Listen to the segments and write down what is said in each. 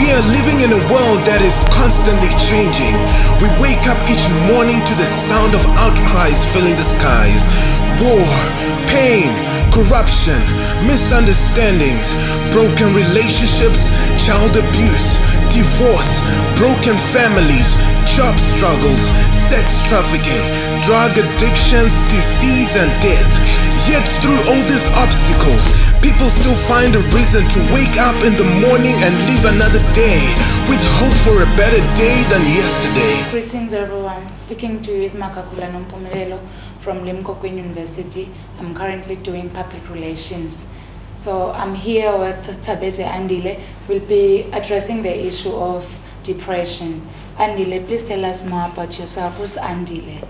We are living in a world that is constantly changing. We wake up each morning to the sound of outcries filling the skies. War, pain, corruption, misunderstandings, broken relationships, child abuse, divorce, broken families, job struggles, sex trafficking, drug addictions, disease and death. Yet through all these obstacles, people still find a reason to wake up in the morning and live another day with hope for a better day than yesterday. Greetings everyone, speaking to you is Nomphumelelo from Limpopo University. I'm currently doing public relations. So I'm here with Tabeze Andile. We'll be addressing the issue of depression. Andile, please tell us more about yourself. Who's Andile?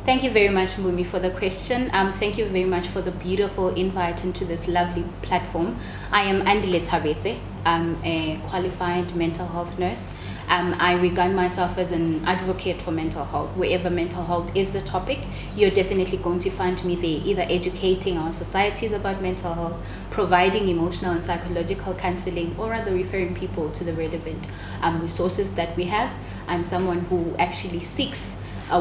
Thank you very much, Mbumi, for the question. Thank you very much for the beautiful invite into this lovely platform. I am Andile Tabeze. I'm a qualified mental health nurse. I regard myself as an advocate for mental health. Wherever mental health is the topic, you're definitely going to find me there, either educating our societies about mental health, providing emotional and psychological counseling, or rather referring people to the relevant resources that we have. I'm someone who actually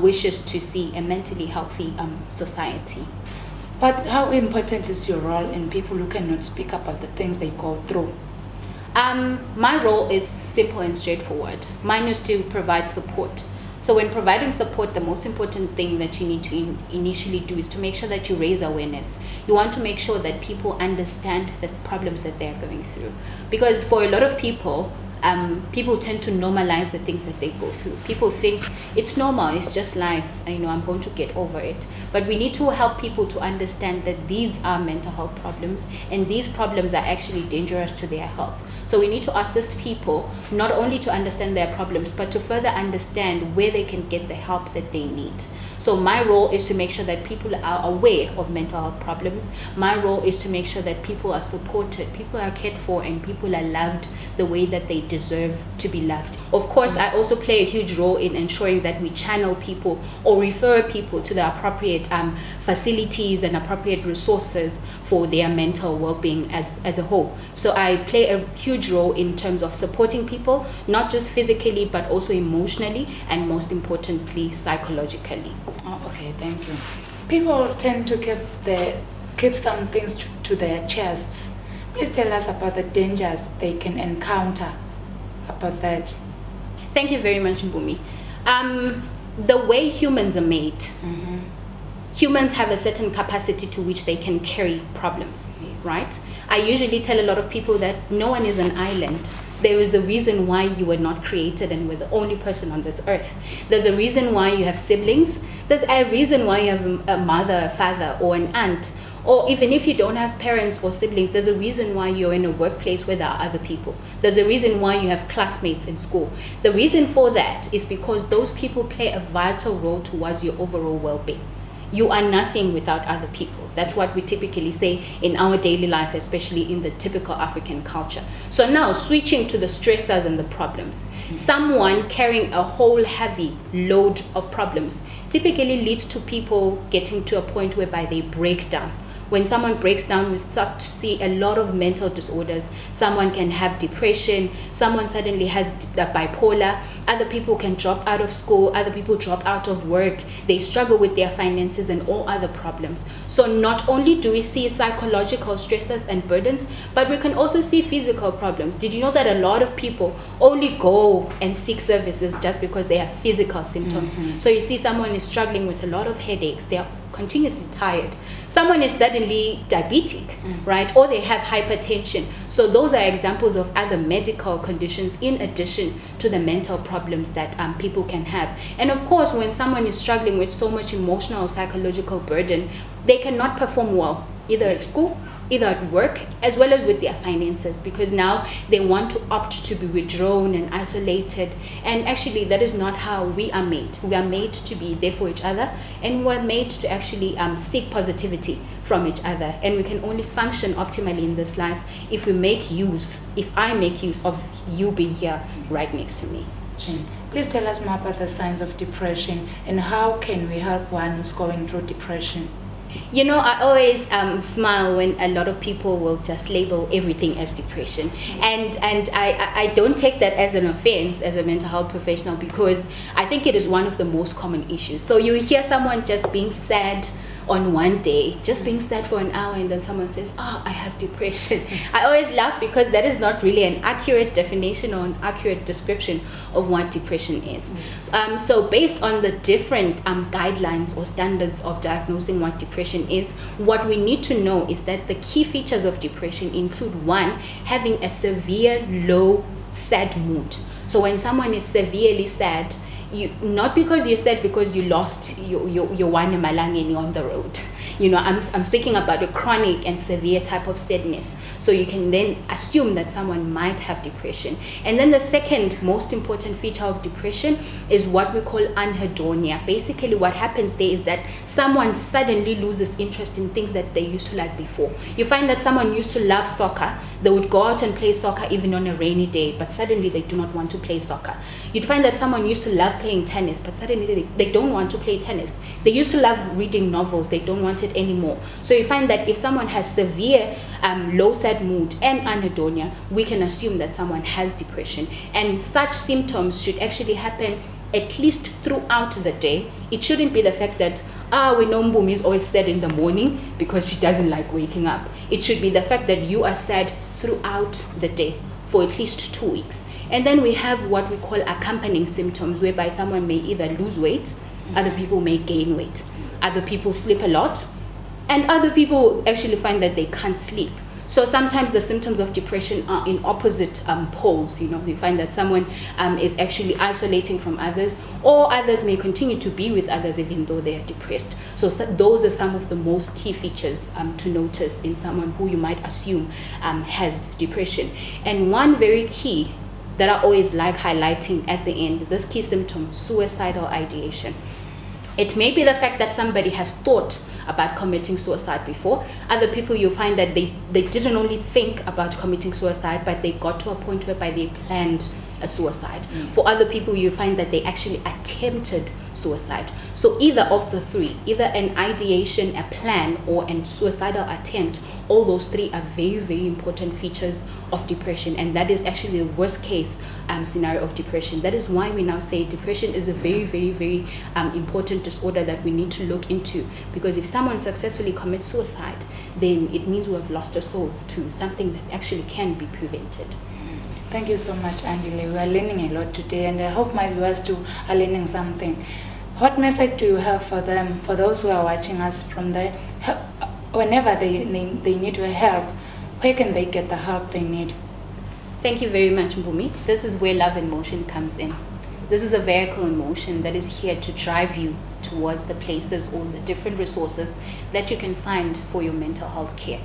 wishes to see a mentally healthy society. But how important is your role in people who cannot speak about the things they go through? My role is simple and straightforward. Mine is to provide support. So when providing support, the most important thing that you need to initially do is to make sure that you raise awareness. You want to make sure that people understand the problems that they're going through. Because for a lot of people, people tend to normalize the things that they go through. People think it's normal, it's just life, I'm going to get over it. But we need to help people to understand that these are mental health problems, and these problems are actually dangerous to their health. So we need to assist people not only to understand their problems, but to further understand where they can get the help that they need. So my role is to make sure that people are aware of mental health problems. My role is to make sure that people are supported, people are cared for, and people are loved the way that they deserve to be loved. Of course, I also play a huge role in ensuring that we channel people or refer people to the appropriate facilities and appropriate resources for their mental well-being as a whole. So I play a huge role in terms of supporting people, not just physically, but also emotionally, and most importantly, psychologically. Oh, okay, thank you. People tend to keep some things to their chests. Please tell us about the dangers they can encounter about that. Thank you very much, Mbumi. The way humans are made, humans have a certain capacity to which they can carry problems, yes. Right? I usually tell a lot of people that no one is an island. There is a reason why you were not created and were the only person on this earth. There's a reason why you have siblings. There's a reason why you have a mother, a father, or an aunt. Or even if you don't have parents or siblings, there's a reason why you're in a workplace where there are other people. There's a reason why you have classmates in school. The reason for that is because those people play a vital role towards your overall well-being. You are nothing without other people. That's what we typically say in our daily life, especially in the typical African culture. So now, switching to the stressors and the problems. Someone carrying a whole heavy load of problems typically leads to people getting to a point whereby they break down. When someone breaks down, we start to see a lot of mental disorders. Someone can have depression, someone suddenly has bipolar, other people can drop out of school, other people drop out of work, they struggle with their finances and all other problems. So not only do we see psychological stresses and burdens, but we can also see physical problems. Did you know that a lot of people only go and seek services just because they have physical symptoms? So you see someone is struggling with a lot of headaches, they are continuously tired. Someone is suddenly diabetic, right? Or they have hypertension. So those are examples of other medical conditions in addition to the mental problems that people can have. And of course, when someone is struggling with so much emotional or psychological burden, they cannot perform well, either at school, either at work, as well as with their finances, because now they want to opt to be withdrawn and isolated. And actually, that is not how we are made. We are made to be there for each other, and we're made to actually seek positivity from each other. And we can only function optimally in this life if I make use of you being here right next to me. Please tell us more about the signs of depression and how can we help one who's going through depression? You know, I always smile when a lot of people will just label everything as depression. Yes. And I don't take that as an offense as a mental health professional, because I think it is one of the most common issues. So you hear someone just being sad on one day, just being sad for an hour, and then someone says, oh, I have depression. I always laugh, because that is not really an accurate definition or an accurate description of what depression is. So based on the different guidelines or standards of diagnosing what depression is, what we need to know is that the key features of depression include: one, having a severe low sad mood. So when someone is severely sad, you, not because you're sad because you lost your one malangeni on the road. You know, I'm speaking about a chronic and severe type of sadness. So you can then assume that someone might have depression. And then the second most important feature of depression is what we call anhedonia. Basically what happens there is that someone suddenly loses interest in things that they used to like before. You find that someone used to love soccer. They would go out and play soccer even on a rainy day, but suddenly they do not want to play soccer. You'd find that someone used to love playing tennis, but suddenly they don't want to play tennis. They used to love reading novels. They don't want it anymore. So you find that if someone has severe low sad mood and anhedonia, we can assume that someone has depression. And such symptoms should actually happen at least throughout the day. It shouldn't be the fact that we know Mbumi is always sad in the morning because she doesn't like waking up. It should be the fact that you are sad throughout the day for at least 2 weeks. And then we have what we call accompanying symptoms, whereby someone may either lose weight, other people may gain weight, other people sleep a lot, and other people actually find that they can't sleep. So sometimes the symptoms of depression are in opposite poles. You know, you find that someone is actually isolating from others, or others may continue to be with others even though they are depressed. So those are some of the most key features to notice in someone who you might assume has depression. And one very key that I always like highlighting at the end, this key symptom, suicidal ideation. It may be the fact that somebody has thought about committing suicide before. Other people, you find that they didn't only think about committing suicide, but they got to a point whereby they planned a suicide. Yes. For other people, you find that they actually attempted suicide. So either of the three, either an ideation, a plan, or a suicidal attempt, all those three are very, very important features of depression. And that is actually the worst case scenario of depression. That is why we now say depression is a very, very, very important disorder that we need to look into. Because if someone successfully commits suicide, then it means we have lost a soul to something that actually can be prevented. Thank you so much, Andile. We are learning a lot today, and I hope my viewers too are learning something. What message do you have for them, for those who are watching us from there? Whenever they need help, where can they get the help they need? Thank you very much, Mbumi. This is where Love in Motion comes in. This is a vehicle in motion that is here to drive you towards the places or the different resources that you can find for your mental health care.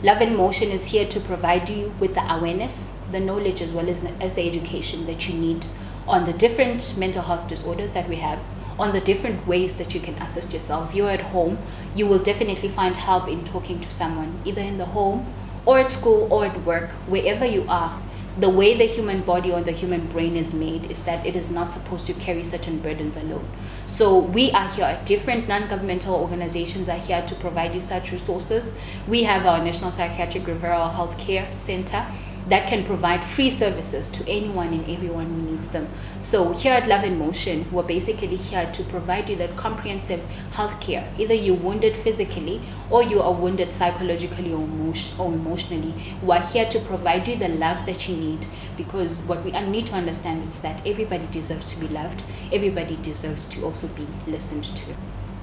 Love in Motion is here to provide you with the awareness, the knowledge, as well as the education that you need on the different mental health disorders that we have, on the different ways that you can assist yourself. You're at home, you will definitely find help in talking to someone, either in the home or at school or at work, wherever you are. The way the human body or the human brain is made is that it is not supposed to carry certain burdens alone. So we are here, different non-governmental organizations are here to provide you such resources. We have our National Psychiatric Referral Healthcare Center that can provide free services to anyone and everyone who needs them. So here at Love in Motion, we're basically here to provide you that comprehensive healthcare. Either you're wounded physically or you are wounded psychologically or emotionally. We're here to provide you the love that you need, because what we need to understand is that everybody deserves to be loved. Everybody deserves to also be listened to.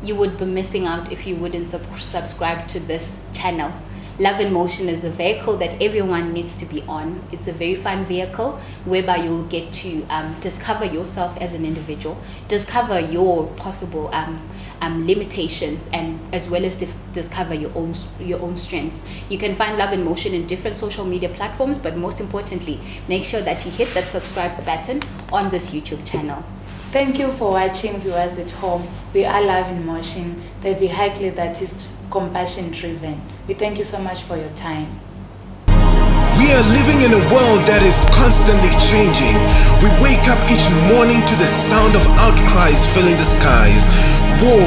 You would be missing out if you wouldn't subscribe to this channel. Love in Motion is a vehicle that everyone needs to be on. It's a very fun vehicle whereby you'll get to discover yourself as an individual, discover your possible limitations, and as well as discover your own strengths. You can find Love in Motion in different social media platforms, but most importantly, make sure that you hit that subscribe button on this YouTube channel. Thank you for watching, viewers at home. We are Love in Motion, the vehicle that is compassion driven. We thank you so much for your time. We are living in a world that is constantly changing. We wake up each morning to the sound of outcries filling the skies. War,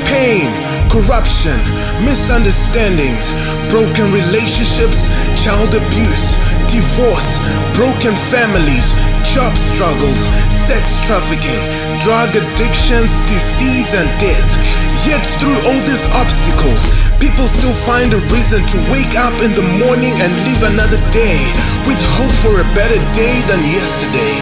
pain, corruption, misunderstandings, broken relationships, child abuse, divorce, broken families, job struggles, sex trafficking, drug addictions, disease and death. Yet through all these obstacles, people still find a reason to wake up in the morning and live another day with hope for a better day than yesterday.